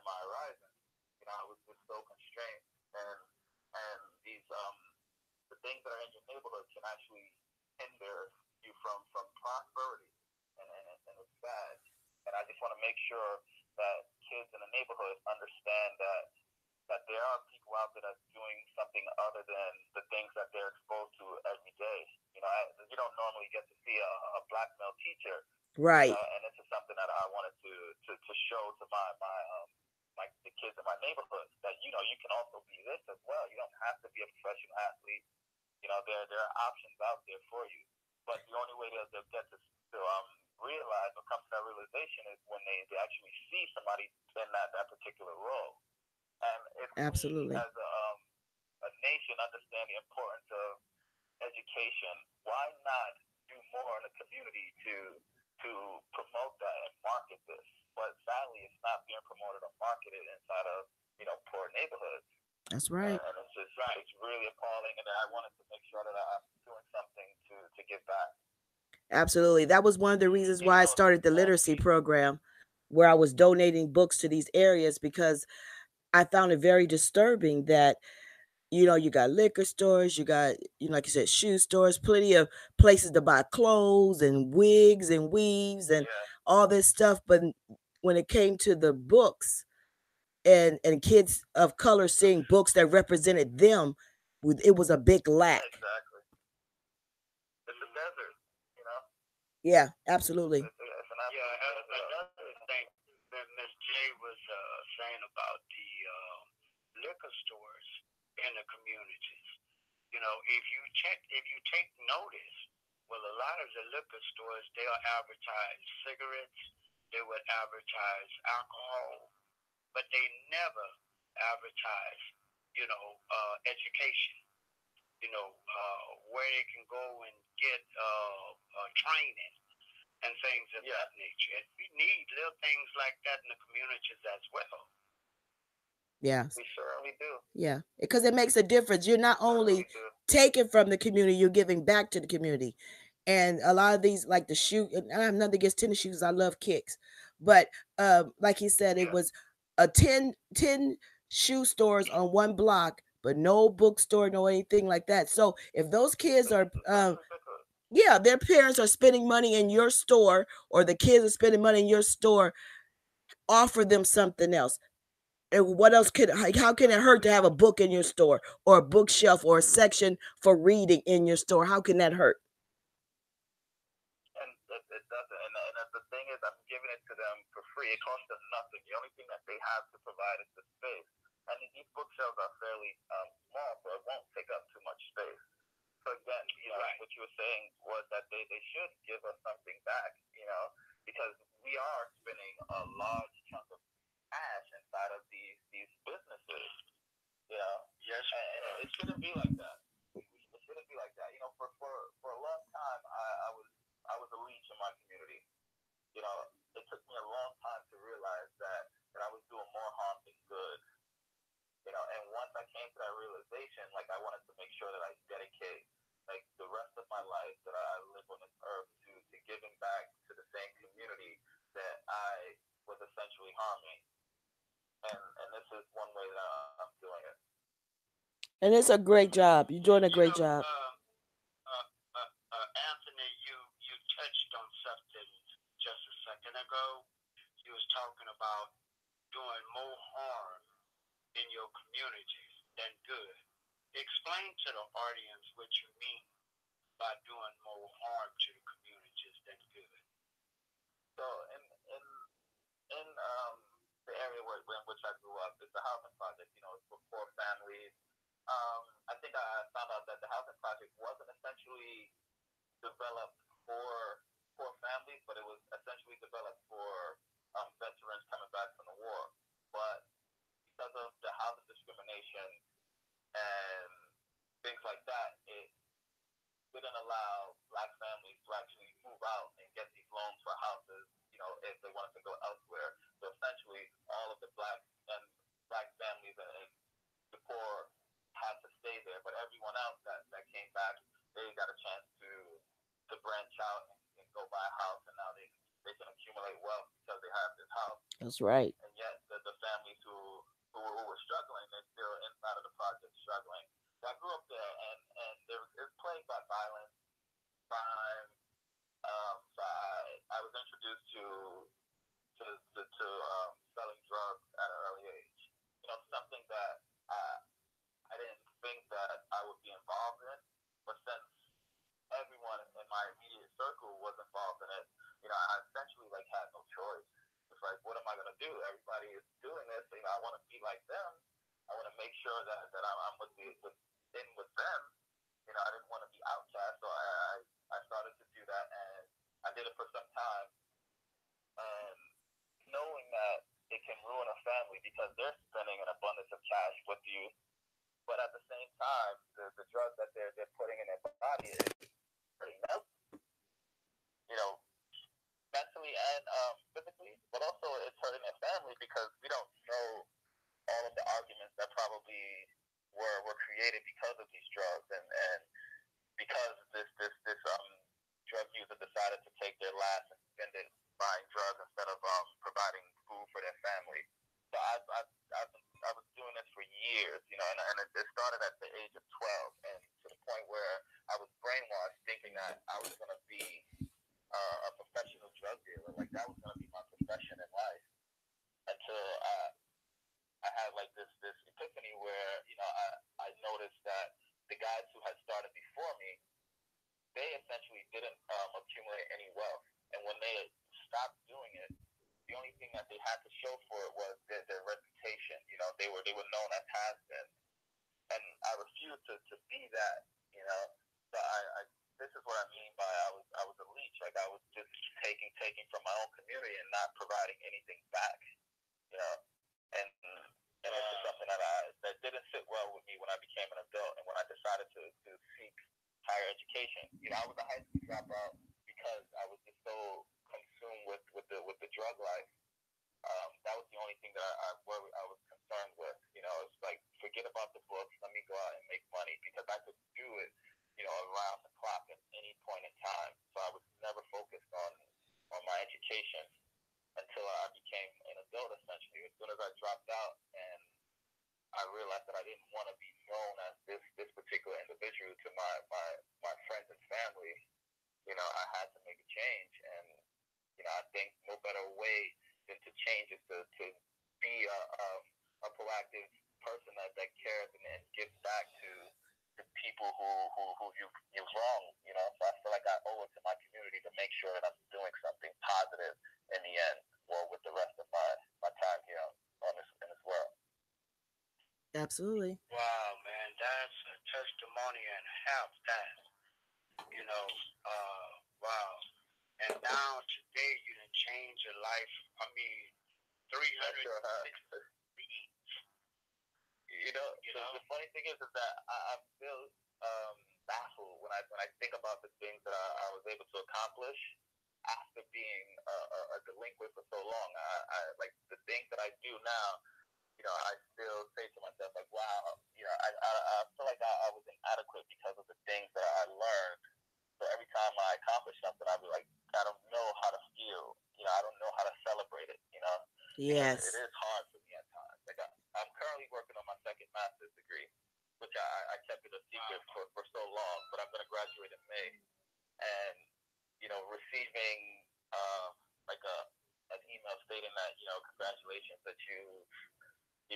my horizon. I was just so constrained, and these the things that are in your neighborhood can actually hinder you from prosperity, and it's bad. And I just want to make sure that kids in the neighborhood understand that there are people out there that's doing something other than the things that they're exposed to every day. You don't normally get to see a black male teacher. Right. And this is something that I wanted to show to my the kids in my neighborhood that you can also be this as well. You don't have to be a professional athlete. There are options out there for you. But the only way they'll get to realize or come to that realization is when they actually see somebody in that particular role. And if we Absolutely. as a nation understand the importance of education, why not do more in the community to promote that and market this? But sadly, it's not being promoted or marketed inside of poor neighborhoods, That's right. and it's just it's really appalling. And I wanted to make sure that I'm doing something to give back, Absolutely. That was one of the reasons even why I though it's a started the small literacy piece. program where I was donating books to these areas because I found it very disturbing that you got liquor stores, you got, like you said, shoe stores, plenty of places to buy clothes and wigs and weaves and Yeah, all this stuff. But when it came to the books and kids of color seeing books that represented them, it was a big lack. exactly. It's a desert, you know. Yeah, absolutely. It's an absolute desert. Another thing that Miss J was saying about the liquor stores in the communities. If you take notice, well, a lot of the liquor stores they'll advertise cigarettes, they would advertise alcohol, but they never advertise, education. Where they can go and get training and things of Yeah, that nature. And we need little things like that in the communities as well. Yeah. we certainly do. Yeah, because it makes a difference. You're not Certainly only do. taking from the community, you're giving back to the community. And a lot of these, like the shoe, and I have nothing against tennis shoes. I love kicks, but like he said, it Yeah. was a ten shoe stores on one block, but no bookstore, no anything like that. So if those kids are, That's ridiculous. yeah, their parents are spending money in your store, or the kids are spending money in your store, offer them something else. And what else could, how can it hurt to have a book in your store or a bookshelf or a section for reading in your store? How can that hurt? And it doesn't. And the thing is, I'm giving it to them for free. It costs them nothing. The only thing that they have to provide is the space. And these bookshelves are fairly small, so it won't take up too much space. So again, Right. what you were saying was that they should give us something back, because we are spending a large chunk of cash inside of these businesses, Yes. and it shouldn't be like that. It shouldn't be like that. For a long time, I was a leech in my community. It took me a long time to realize that I was doing more harm than good. And once I came to that realization, like I wanted to make sure that I dedicate like the rest of my life that I live on this earth to giving back to the same community that I was essentially harming. And this is one way that I'm doing it. And it's a great job. You're doing a You great know, job. Anthony, you touched on something just a second ago. You was talking about doing more harm in your communities than good. Explain to the audience what you mean by doing more harm to the communities than good. So in the area in which I grew up, it's a housing project. It's for poor families. I think I found out that the housing project wasn't essentially developed for poor families, but it was essentially developed for veterans coming back from the war. But because of the housing discrimination and things like that, it didn't allow black families to actually move out and get these loans for houses, if they wanted to go elsewhere. So essentially, all of the black families and the poor had to stay there, but everyone else that came back, they got a chance to branch out and go buy a house, and now they can accumulate wealth because they have this house. That's right. And yet the families struggling. They're still inside of the project struggling. So I grew up there, and it was plagued by violence, crime. So I was introduced to selling drugs at an early age. Something that I I didn't think that I would be involved in, but since everyone in my immediate circle was involved in it, I essentially like had no choice. It's like, what am I gonna do? Everybody is doing this. I want to be like them. I want to make sure that I'm with them. I didn't want to be outcast, so I started to do that, and I did it for some time, and knowing that it can ruin a family because they're spending an abundance of cash with you, but at the same time, the drug that they're putting in their body is hurting them, you know, mentally and physically, but also it's hurting their family because we don't know all of the arguments that probably were created because of these drugs, and because this drug user decided to take their last and spend it buying drugs instead of providing food for their family. So I was doing this for years, and it started at the age of 12, and to the point where I was brainwashed thinking that I was going to be a professional drug dealer, like that was going to be my profession in life. Until I had like this epiphany where I noticed that the guys who had started before me, they essentially didn't accumulate any wealth, and when they stopped doing it, the only thing that they had to show for it was their reputation. They were known as has-beens, and I refused to be that. So I this is what I mean by I was a leech. Like I was just taking from my own community and not providing anything back. You know, and it's just something that didn't sit well with me when I became an adult and when I decided to seek higher education. I was a high school dropout because I was just so consumed with the drug life. That was the only thing that I was concerned with. It's like forget about the books. Let me go out and make money because I could do it, around the clock at any point in time. So I was never focused on my education until I became an adult. Essentially, as soon as I dropped out and I realized that I didn't want to be known as this particular individual to my friends and family. I had to make a change, and I think no better way than to change is to be a proactive person that cares and gives back to people who you've wronged. So I feel like I owe it to my community to make sure that I'm doing something positive in the end, or with the rest of my time here on this in this world. Absolutely. Wow, man, that's a testimony and half that. Wow. And now today you done changed your life. I mean, 300. Sure the funny thing is that I'm still baffled when I think about the things that I was able to accomplish after being a delinquent for so long. I like the things that I do now. I still say to myself like, wow, I feel like I was inadequate because of the things that I learned. So every time I accomplish something, I'll be like, I don't know how to feel. I don't know how to celebrate it. Because it Yes. is hard for me at times. Like I'm currently working on my second master's degree, which I kept it a secret for so long. But I'm going to graduate in May, and receiving like an email stating that congratulations that you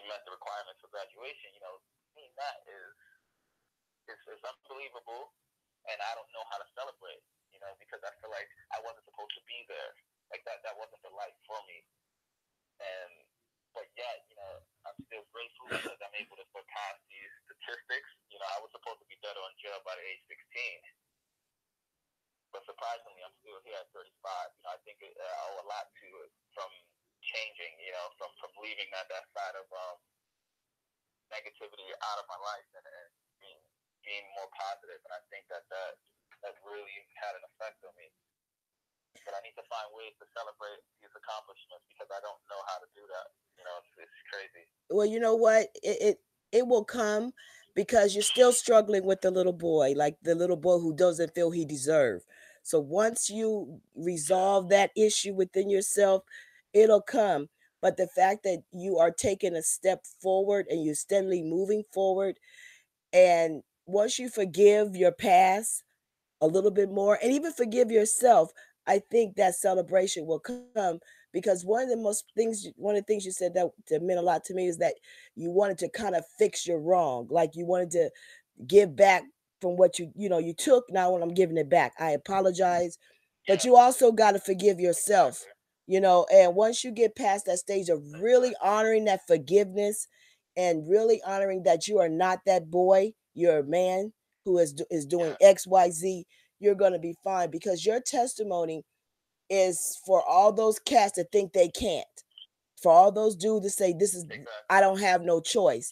met the requirements for graduation. Seeing that is unbelievable, and I don't know how to celebrate. Because I feel like I wasn't supposed to be there. Like that wasn't the life for me. And but yet, I'm still grateful because I'm able to surpass these statistics. I was supposed to be dead or in jail by the age 16, but surprisingly, I'm still here at 35. I think I owe a lot to it from changing. From leaving that side of negativity out of my life and being more positive. And I think that really had an effect on me. But I need to find ways to celebrate these accomplishments because I don't know how to do that. It's crazy. Well, you know what? It will come because you're still struggling with the little boy, like the little boy who doesn't feel he deserves. So once you resolve that issue within yourself, it'll come. but the fact that you are taking a step forward and you're steadily moving forward, and once you forgive your past a little bit more and even forgive yourself, I think that celebration will come, because one of the things you said that meant a lot to me is that you wanted to kind of fix your wrong, like you wanted to give back from what you took. Now when I'm giving it back, I apologize, but Yeah, you also got to forgive yourself. exactly. And once you get past that stage of really honoring that forgiveness and really honoring that you are not that boy, you're a man who is doing Yeah, XYZ, you're going to be fine, because your testimony is for all those cats that think they can't, for all those dudes that say this is, I exactly. don't have no choice.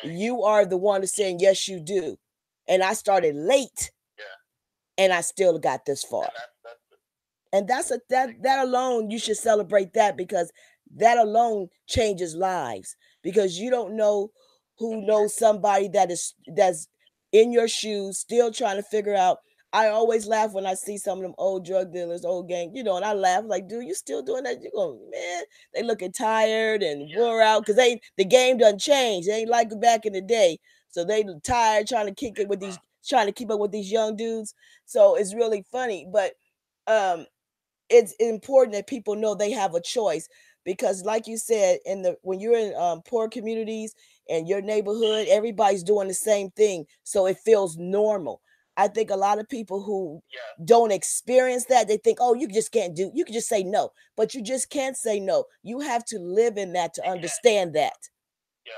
Right. You are the one that's saying yes you do. And I started late Yeah, and I still got this far. and that's And that exactly. alone, you should celebrate that, because that alone changes lives, because you don't know who That's true. knows somebody that's in your shoes still trying to figure out. I always laugh when I see some of them old drug dealers, old gang, and I laugh like, dude, you still doing that? You go, man, they looking tired and Yeah, wore out, because the game doesn't change. They ain't like back in the day. So they tired trying to kick it with these, trying to keep up with these young dudes. So it's really funny. But um it's important that people know they have a choice, because like you said, when you're in poor communities and your neighborhood, everybody's doing the same thing, so it feels normal. I think a lot of people who yeah, don't experience that, they think, oh, you can just say no, but you just can't say no. You have to live in that to you can. understand that. Yeah,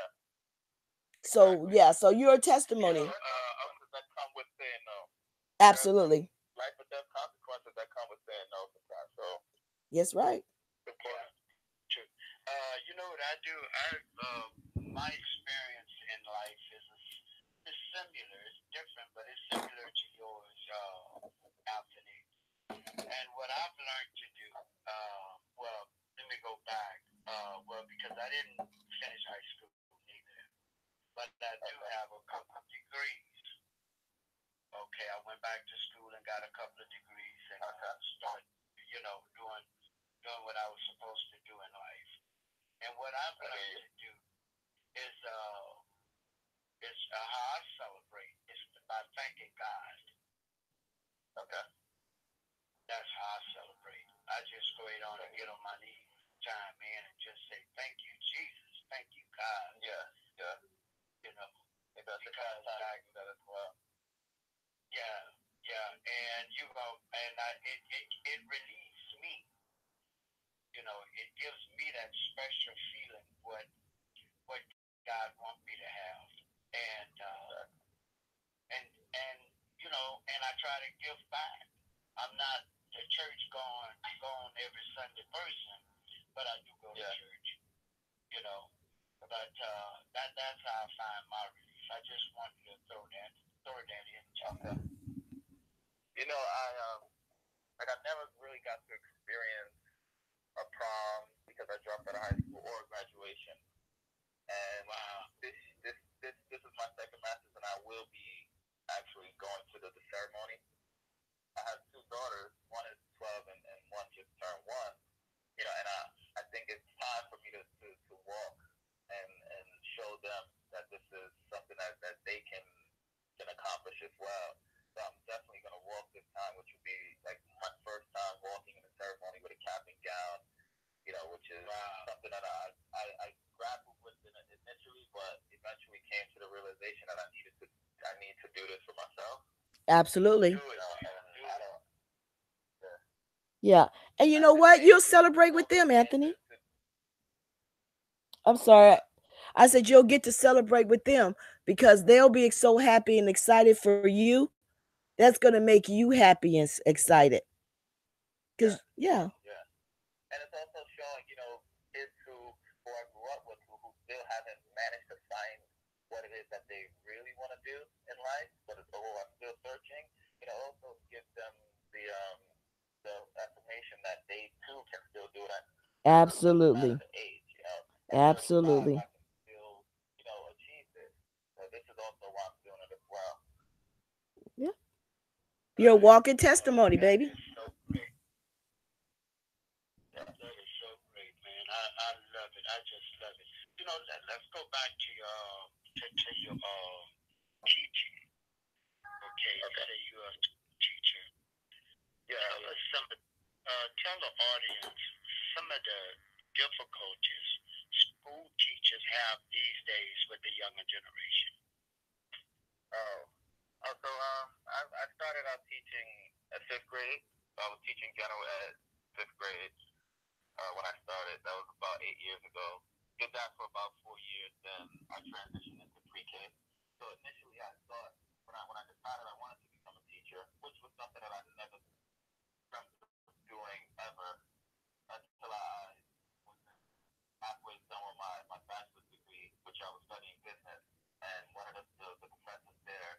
So exactly. yeah, so you're a You know, testimony. consequences that come with saying no. There's some Absolutely. life or death consequences that come with saying no sometimes. So Yes, right. it's Yeah. important. True. You know what I do? My experience in life is similar. It's different, but it's similar to yours, Anthony. And what I've learned to do, well, let me go back. Well, because I didn't finish high school neither, but I do have a couple of degrees. Okay, I went back to school and got a couple of degrees and Okay. started, doing what I was supposed to do in life. And what I've I hear learned you. to do is how I celebrate is by thanking God. Okay. That's how I celebrate. I just go ahead on and get on my knees, chime in, and just say, "Thank you, Jesus. Thank you, God." Yeah. Yeah. You know, Maybe I should find because time to do that as well. yeah, yeah, and it relieves me. It gives me that special feeling what God wants me to have, and Exactly. and and I try to give back. I'm not the church going every Sunday person, but I do go to Yeah. church. You know, but that's how I find my relief. I just wanted to throw that in too. Okay. You know, I never really got to experience a prom because I dropped out of high school or graduation. And Wow. this is my second master's, and I will be actually going to the ceremony. I have two daughters. One is 12, and one just turned one. And I think it's time for me to walk and show them that this is something that they can accomplish as well. So I'm definitely gonna walk this time, which will be like my first time walking in a ceremony with a cap and gown. Which is Wow. something that I grappled with initially, but eventually came to the realization that I need to do this for myself. Absolutely. Do it, man. And Do I it. don't. Yeah. Yeah. And you At know this what? You'll age, celebrate you with also them, need Anthony. to I'm sorry. what? I said you'll get to celebrate with them, because they'll be so happy and excited for you. That's going to make you happy and excited. Cuz Yeah, yeah, yeah. And it's also showing, kids who I grew up with who still haven't managed to find what it is that they really want to do in life, but who are still searching. Also gives them the um the affirmation that they too can still do it. It doesn't matter absolutely. the age. At 35, Absolutely. I can still achieve this. So this is also why I'm doing it as well. Yeah. You're a Right. walking testimony, That baby. is so great. Yeah. That is so great, man. I love it. it. I just love it. Let's go back to your teaching. Okay, you say you're a teacher. Yeah. Tell the audience some of the difficulties school teachers have these days with the younger generation. I started out teaching at fifth grade. So I was teaching general ed fifth grade when I started. That was about 8 years ago. Did that for about 4 years. Then I transitioned into pre-K. So initially, I thought when I decided I wanted to become a teacher, which was something that I never dreamt of doing ever until I was halfway done with my bachelor's degree, which I was studying business. And one of the professors there,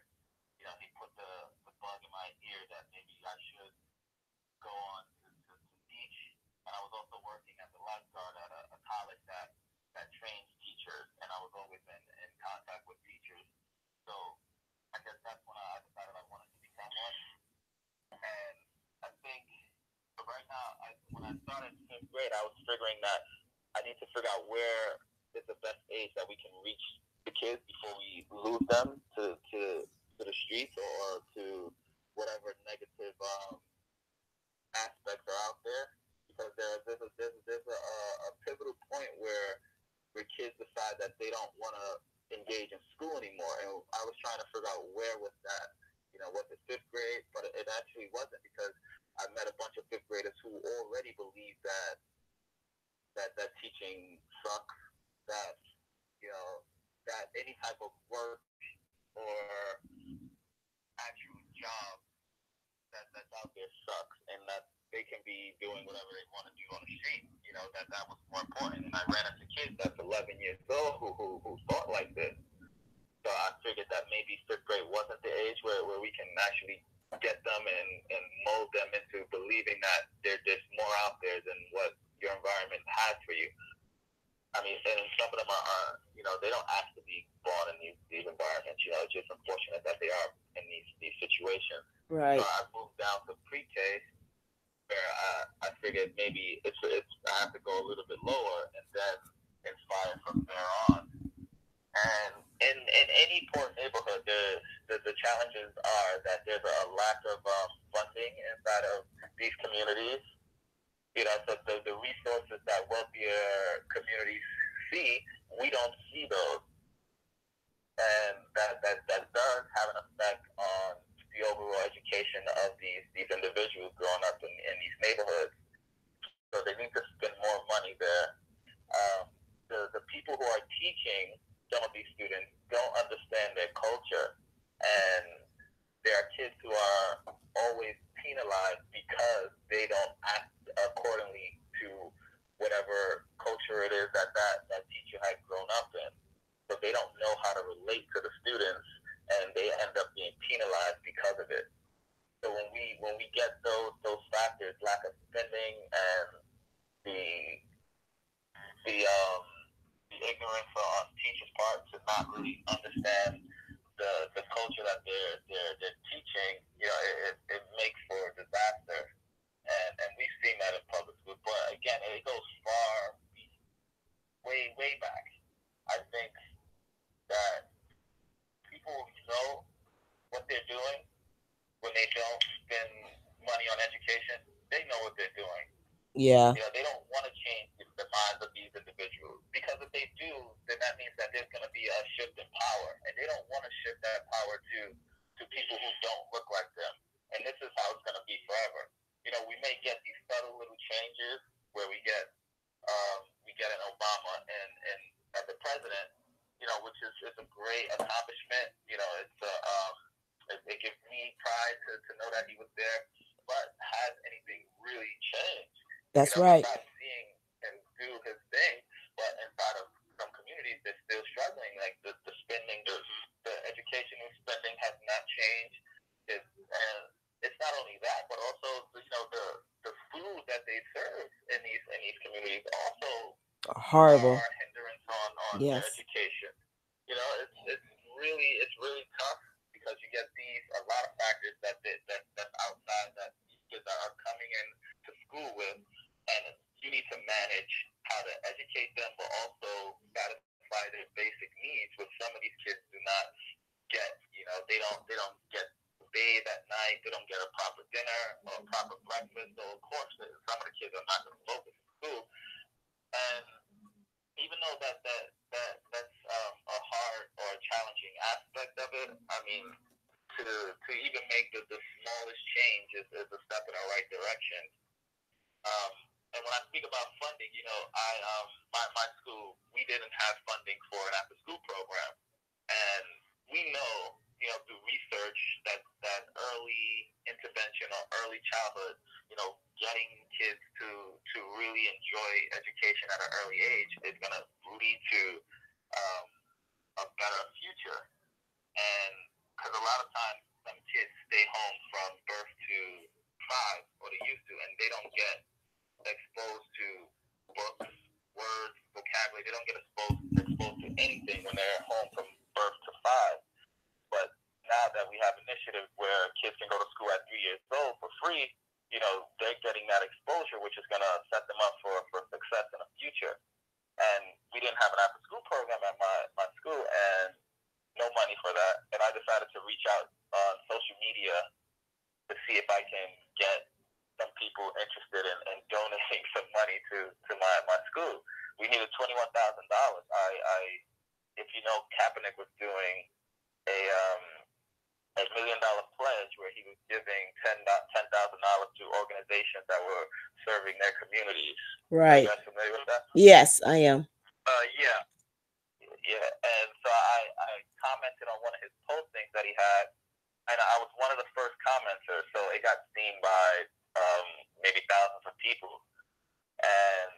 he put the bug in my ear that maybe I should go on to teach. And I was also working as a lifeguard at a college that trains teachers, and I was always in contact with teachers. So I guess that's when I decided I wanted to become one. And I think right now, when I started fifth grade, I was figuring that I need to figure out where is the best age that we can reach the kids before we lose them to the streets or to whatever negative aspects are out there. Because there's a pivotal point where kids decide that they don't want to engage in school anymore. And I was trying to figure out where was that. Was it fifth grade? But it actually wasn't, because I met a bunch of fifth graders who already believe that teaching sucks, that that any type of work or actual job that's out there sucks, and that they can be doing whatever they want to do on the street. That was more important. And I ran into kids that's 11 years old who thought like this. So I figured that maybe fifth grade wasn't the age where we can actually get them and mold them into believing that there's more out there than what your environment has for you. I mean, and some of them are they don't ask to be born in these environments. It's just unfortunate that they are in these situations. Right. So I moved down to pre-K, where I figured maybe I have to go a little bit lower and then inspire from there on. And in any poor neighborhood, the challenges are that there's a lack of funding inside of these communities. So the resources that wealthier communities see, we don't see those. And that does have an effect on the overall education of these individuals growing up in these neighborhoods. So they need to spend more money there. The people who are teaching some of these students don't understand their culture, and there are kids who are always penalized because they don't act accordingly to whatever culture it is that teacher had grown up in. So they don't know how to relate to the students, and they end up being penalized because of it. So when we get those factors, lack of spending and the ignorance on teachers' part to not really understand the culture that they're teaching, it makes for disaster. And we've seen that in public schools. But again, it goes far, way back. I think that people know what they're doing when they don't spend money on education. They know what they're doing. Yeah. They don't want to change the minds of these individuals, because if they do, then that means that there's going to be a shift in power, and they don't want to shift that power to people who don't look like them. And this is how it's going to be forever. We may get these subtle little changes where we get an Obama and as a president, which is a great accomplishment. It gives me pride to know that he was there. But has anything really changed? That's right. Besides seeing him do his thing, but inside of some communities, they're still struggling. Like the spending, the education spending has not changed. And it's not only that, but also the food that they serve in these communities also horrible are hindrance on yes. their education. It's really tough, because you get a lot of factors that's outside that these kids are coming in to school with, and you need to manage how to educate them, but they don't get bathed at night. They don't get a proper dinner or a proper breakfast. So of course, some of the kids are not going to focus in school. And even though that's a hard or a challenging aspect of it, I mean, to even make the smallest change is a step in the right direction. And when I speak about funding, my school, we didn't have funding for an after school program, and we know, through research that early intervention or early childhood, getting kids to really enjoy education at an early age is going to lead to a better future. And because a lot of times some kids stay home from birth to 5, or they used to, and they don't get exposed to books, words, vocabulary. They don't get exposed to anything when they're home from birth to 5. But now that we have initiatives where kids can go to school at 3 years old for free, they're getting that exposure, which is going to set them up for success in the future. And we didn't have an after school program at my school, and no money for that. And I decided to reach out on social media to see if I can get some people interested in donating some money to my school. We needed $21,000. If you know, Kaepernick was doing a $1 million pledge where he was giving $10,000 to organizations that were serving their communities. Right. Are you guys familiar with that? Yes, I am. Yeah. And so I commented on one of his postings that he had, and I was one of the first commenters, so it got seen by maybe thousands of people. And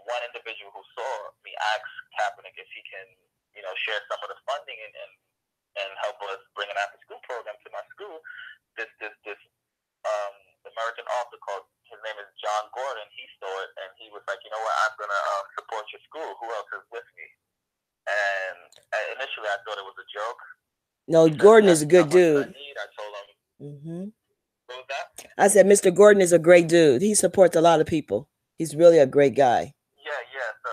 one individual who saw me asked Kaepernick if he can, share some of the funding and help us bring an after-school program to my school. This American author his name is John Gordon. He saw it, and he was like, you know what, I'm gonna support your school. Who else is with me? And initially, I thought it was a joke. No, Gordon is a good dude. I told him. Mm-hmm. What was that? I said, Mr. Gordon is a great dude. He supports a lot of people. He's really a great guy. Yeah. So,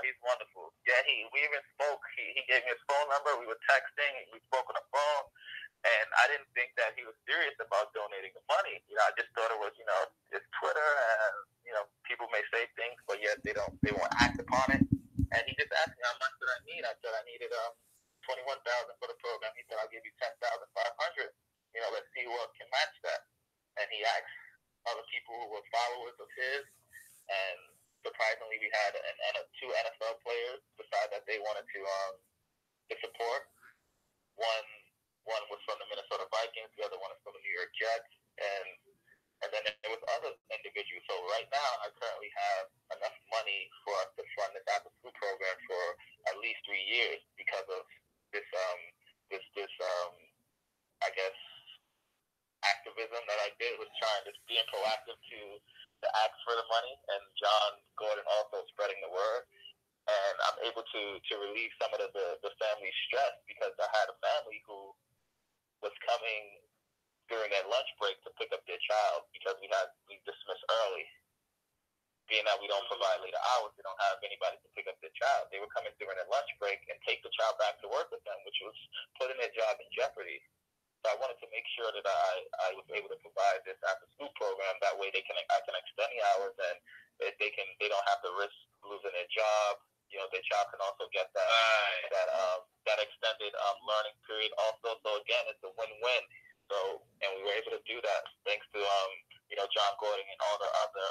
he's wonderful. Yeah, we even spoke. He gave me his phone number. We were texting. We spoke on the phone. And I didn't think that he was serious about donating the money. I just thought it was, it's Twitter, and people may say things, but yet they won't act upon it. And he just asked me how much did I need. I said I needed $21,000 for the program. He said I'll give you $10,500. Let's see who else can match that. And he asked other people who were followers of his, and surprisingly, we had two NFL players decide that they wanted to support. One was from the Minnesota Vikings, the other one is from the New York Jets, and then there was other individuals. So right now, I currently have enough money for us to fund this after-school program for at least 3 years because of this I guess activism that I did, was trying to being proactive to ask for the money, and John Gordon also spreading the word. And I'm able to relieve some of the family stress, because I had a family who was coming during their lunch break to pick up their child because we dismissed early. Being that we don't provide later hours, they don't have anybody to pick up their child. They were coming during their lunch break and take the child back to work with them, which was putting their job in jeopardy. So I wanted to make sure that I was able to provide this after-school program. That way I can extend the hours, and they don't have to risk losing their job. Their child can also get that extended learning period also. So again, it's a win-win. So, and we were able to do that thanks to John Gordon and all the other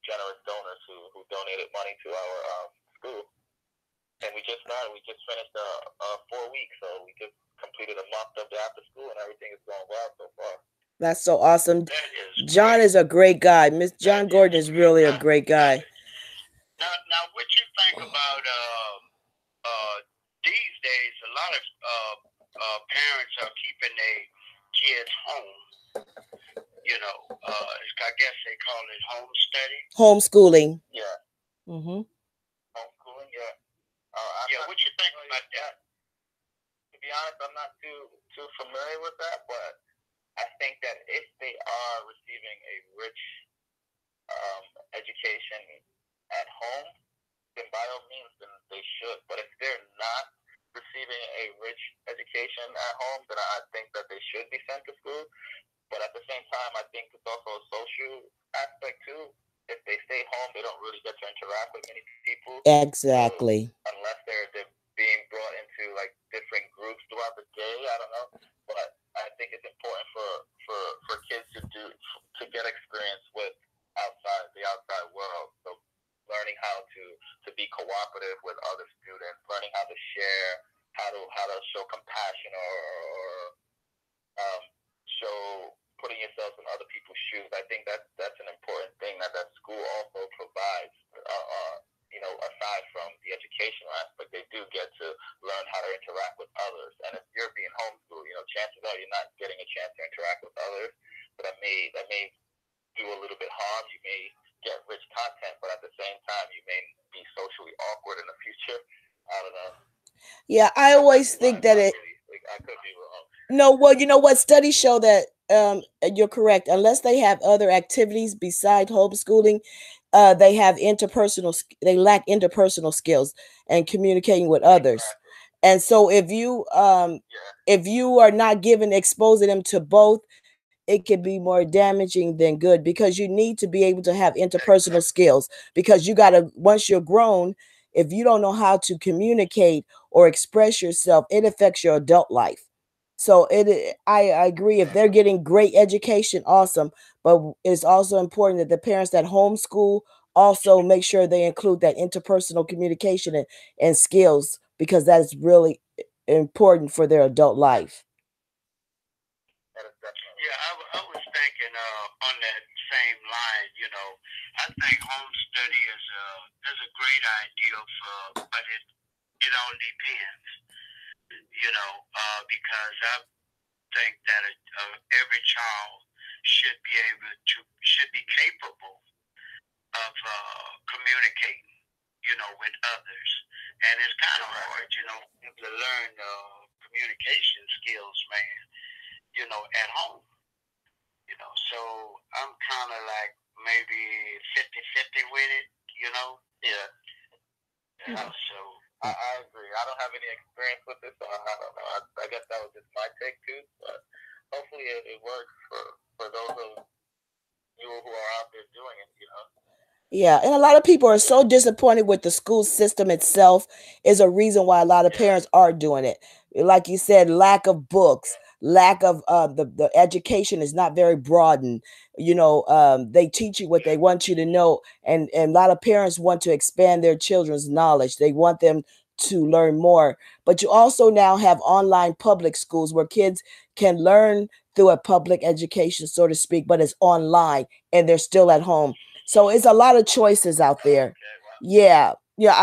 generous donors who donated money to our school. And we just started. We just finished 4 weeks, so we just completed a month of the after school, and everything is going well so far. That's so awesome. John is a great guy. Miss John Gordon is really a great guy. Now, what you think about these days? A lot of parents are keeping their kids home. I guess they call it home study. Homeschooling. Yeah. Mm-hmm. Homeschooling, yeah. What you think about that? To be honest, I'm not too familiar with that, but I think that if they are receiving a rich education at home, then by all means, then they should. But if they're not, receiving a rich education at home, then I think that they should be sent to school. But at the same time, I think it's also a social aspect too. If they stay home, they don't really get to interact with many people. So Exactly. unless they're being brought into like different groups throughout the day, I don't know. But I think it's important for kids to get experience with outside world. So learning how to be cooperative with other students, learning how to share, how to show compassion or um, show putting yourself in other people's shoes. I think that's an important thing that school also provides. Aside from the educational aspect, they do get to learn how to interact with others. And if you're being homeschooled, chances are you're not getting a chance to interact with others. So that may do a little bit harm. You may get rich content, but at the same time, you may be socially awkward in the future. I don't know. Yeah, I always think that it. Really, I could be wrong. No, well, you know what? Studies show that you're correct. Unless they have other activities besides homeschooling, they lack interpersonal skills and communicating with others. Exactly. And so Yeah. if you are not given exposing them to both, it can be more damaging than good, because you need to be able to have interpersonal skills, because you got to, once you're grown, if you don't know how to communicate or express yourself, it affects your adult life. So I agree, if they're getting great education, awesome, but it's also important that the parents that homeschool also make sure they include that interpersonal communication and skills, because that is really important for their adult life. That is definitely. Yeah, I was thinking on that same line. I think home study is a great idea but it all depends. Because I think that every child should be capable of communicating, with others, and it's kind of hard, to learn communication skills, man, at home. So I'm kind of like maybe 50-50 with it, you know. Yeah. So I agree. I don't have any experience with this, so I don't know. I guess that was just my take too. But hopefully it works for those of you who are out there doing it. Yeah, and a lot of people are so disappointed with the school system itself, is a reason why a lot of Yeah. parents are doing it. Like you said, lack of books, lack of the education is not very broadened. They teach you what they want you to know, and a lot of parents want to expand their children's knowledge. They want them to learn more. But you also now have online public schools where kids can learn through a public education, so to speak, but it's online and they're still at home. So it's a lot of choices out there. Okay. Wow. Yeah.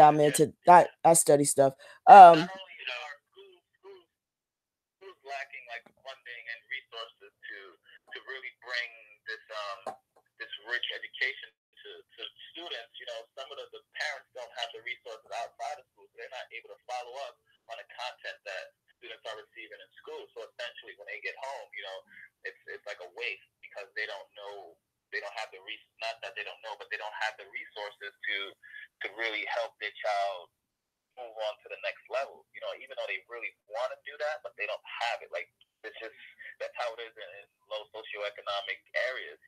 I'm Yeah. into that. I study stuff. Not only are schools lacking like funding and resources to really bring this rich education to students, some of the parents don't have the resources outside of school, so they're not able to follow up on the content that students are receiving in school. So essentially, when they get home, it's like a waste, because they don't know, they don't have not that they don't know, but they don't have the resources to really help their child move on to the next level. Even though they really want to do that, but they don't have it. Like, it's just, that's how it is in low socioeconomic areas.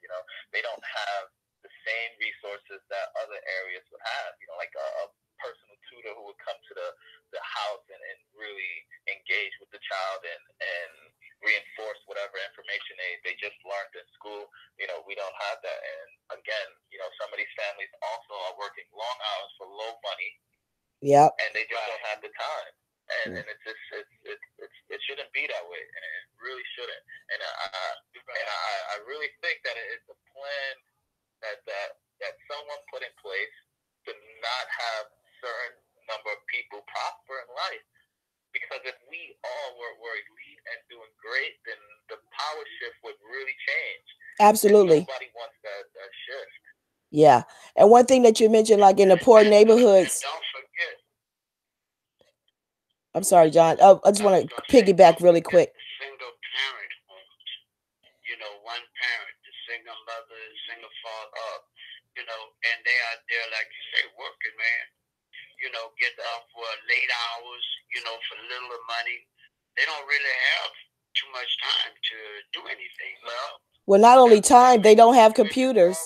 They don't have the same resources that other areas would have. Like a personal tutor who would come to the house and really engage with the child and reinforce whatever information they just learned in school. We don't have that. And again, some of these families also are working long hours for low money. Yep. And they just don't have the time. And it's just it shouldn't be that way, and it really shouldn't. And I really think that it's a plan that someone put in place to not have certain number of people prosper in life. Because if we all were elite and doing great, then the power shift would really change. Absolutely. And nobody wants that shift. Yeah. And one thing that you mentioned, like in the poor neighborhoods. Don't forget. I'm sorry, John. I just want to piggyback really quick. Single parent homes. One parent, the single mother, single father, and they out there, like you say, working, man. Getting off for late hours, for little money. They don't really have too much time to do anything. Well, not only time, they don't have computers.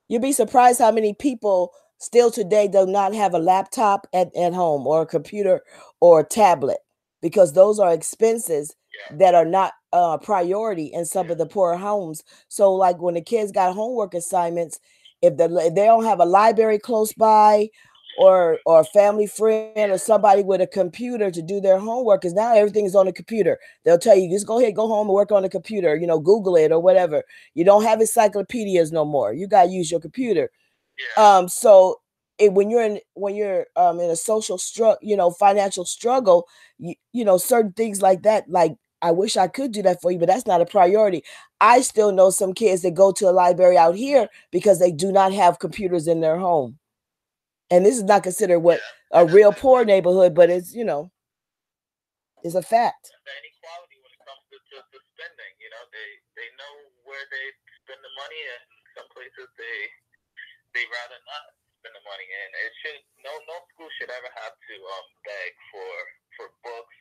You'd be surprised how many people still today do not have a laptop at home, or a computer or a tablet, because those are expenses that are not priority in some of the poorer homes. So like when the kids got homework assignments, if they don't have a library close by, or a family friend or somebody with a computer to do their homework, because now everything is on the computer. They'll tell you, just go ahead, go home and work on the computer, Google it or whatever. You don't have encyclopedias no more. You got to use your computer. So when you're in a social financial struggle, certain things like that, like, I wish I could do that for you, but that's not a priority. I still know some kids that go to a library out here because they do not have computers in their home. And this is not considered a real poor neighborhood, but it's it's a fact. The inequality when it comes to spending, they know where they spend the money, and some places they rather not spend the money. And it should no school should ever have to beg for books.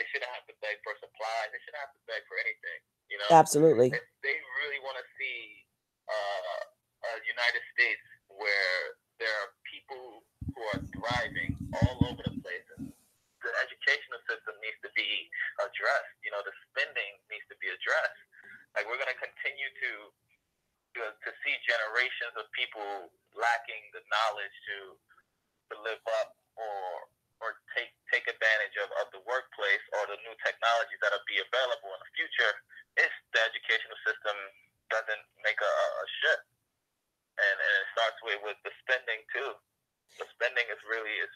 They shouldn't have to beg for supplies. They shouldn't have to beg for anything. Absolutely. If they really want to see a United States where there are people who are thriving all over the place, the educational system needs to be addressed. The spending needs to be addressed. Like, we're going to continue to see generations of people lacking the knowledge to live up or take advantage of the workplace or the new technologies that'll be available in the future if the educational system doesn't make a shift. And it starts with the spending too. The spending is really a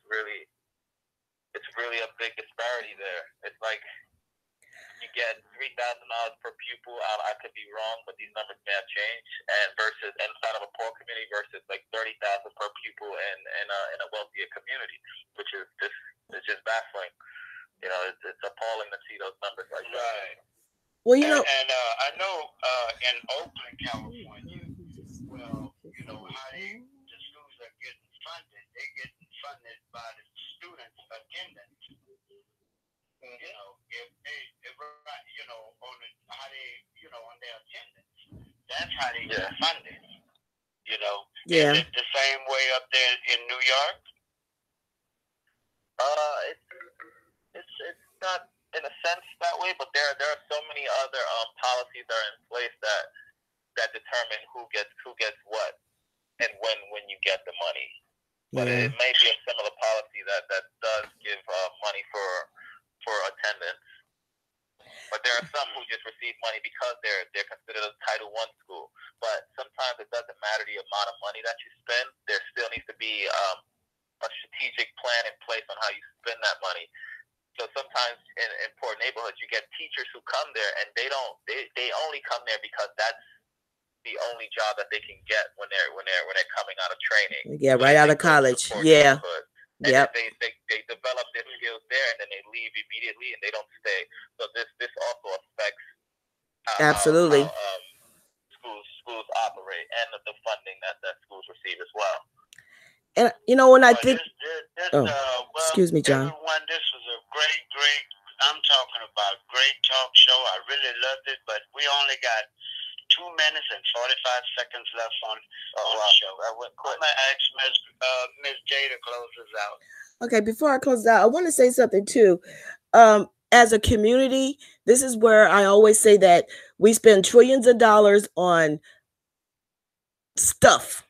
big disparity there. It's like you get $3,000 per pupil. I could be wrong, but these numbers may have changed. And versus inside of a poor community versus like $30,000 per pupil in a wealthier community, which is just baffling. It's appalling to see those numbers like that. Right. Well, and I know in Oakland, California, how the schools are getting funded. They're getting funded by the students' attendance. If on their attendance, that's how they get funded. Is it the same way up there in New York? It's not in a sense that way, but there are so many other policies that are in place that determine who gets what and when you get the money. But it may be a similar policy that does give money for attendance. But there are some who just receive money because they're considered a Title I school. But sometimes it doesn't matter the amount of money that you spend. There still needs to be a strategic plan in place on how you spend that money. So sometimes in poor neighborhoods, you get teachers who come there and they only come there because that's the only job that they can get when they're coming out of training. Yeah, right out of college. Yeah. And they develop their skills there, and then they leave immediately, and they don't stay. So this also affects absolutely how schools operate and the funding that schools receive as well. And when I think, excuse me, John. Everyone, this was a great. I'm talking about great talk show. I really loved it, but we only got 2 minutes and 45 seconds left on the show. I'm going to ask Ms. J to close us out. Okay, before I close out, I want to say something too. As a community, this is where I always say that we spend trillions of dollars on stuff.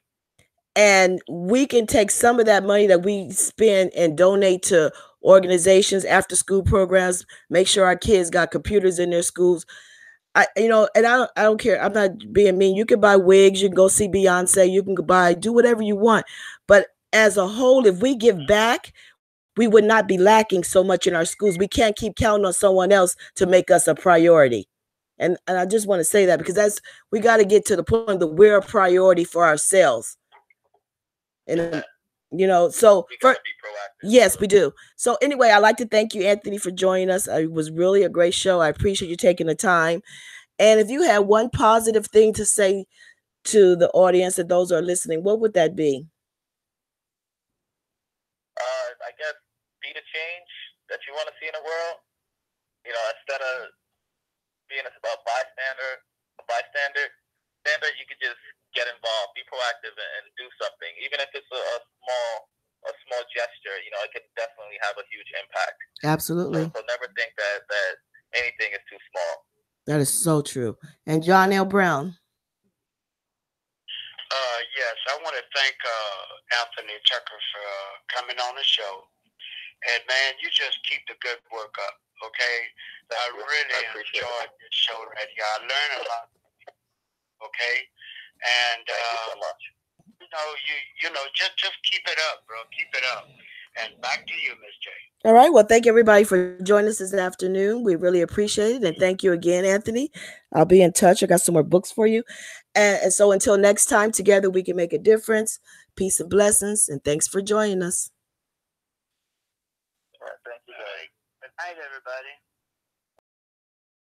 And we can take some of that money that we spend and donate to organizations, after school programs, make sure our kids got computers in their schools. I don't care. I'm not being mean. You can buy wigs. You can go see Beyonce. You can do whatever you want. But as a whole, if we give back, we would not be lacking so much in our schools. We can't keep counting on someone else to make us a priority. And I just want to say that because we got to get to the point that we're a priority for ourselves. And so yes, we do. So anyway, I'd like to thank you, Anthony, for joining us. It was really a great show. I appreciate you taking the time. And if you had one positive thing to say to the audience and those who are listening, what would that be? I guess be the change that you want to see in the world, instead of being a bystander, you could just get involved, be proactive, and do something, even if it's a small gesture. It can definitely have a huge impact. Absolutely. So never think that anything is too small. That is so true. And John L. Brown. Yes, I want to thank Anthony Tucker for coming on the show. And man, you just keep the good work up, okay? I really enjoyed this show right here. I learned a lot, okay? And thank you so much. Just keep it up, bro. Keep it up. And back to you, Miss J. All right. Well, thank everybody for joining us this afternoon. We really appreciate it. And thank you again, Anthony. I'll be in touch. I got some more books for you. And so until next time, together we can make a difference. Peace and blessings. And thanks for joining us. All right, thank you, guys. Good night, everybody.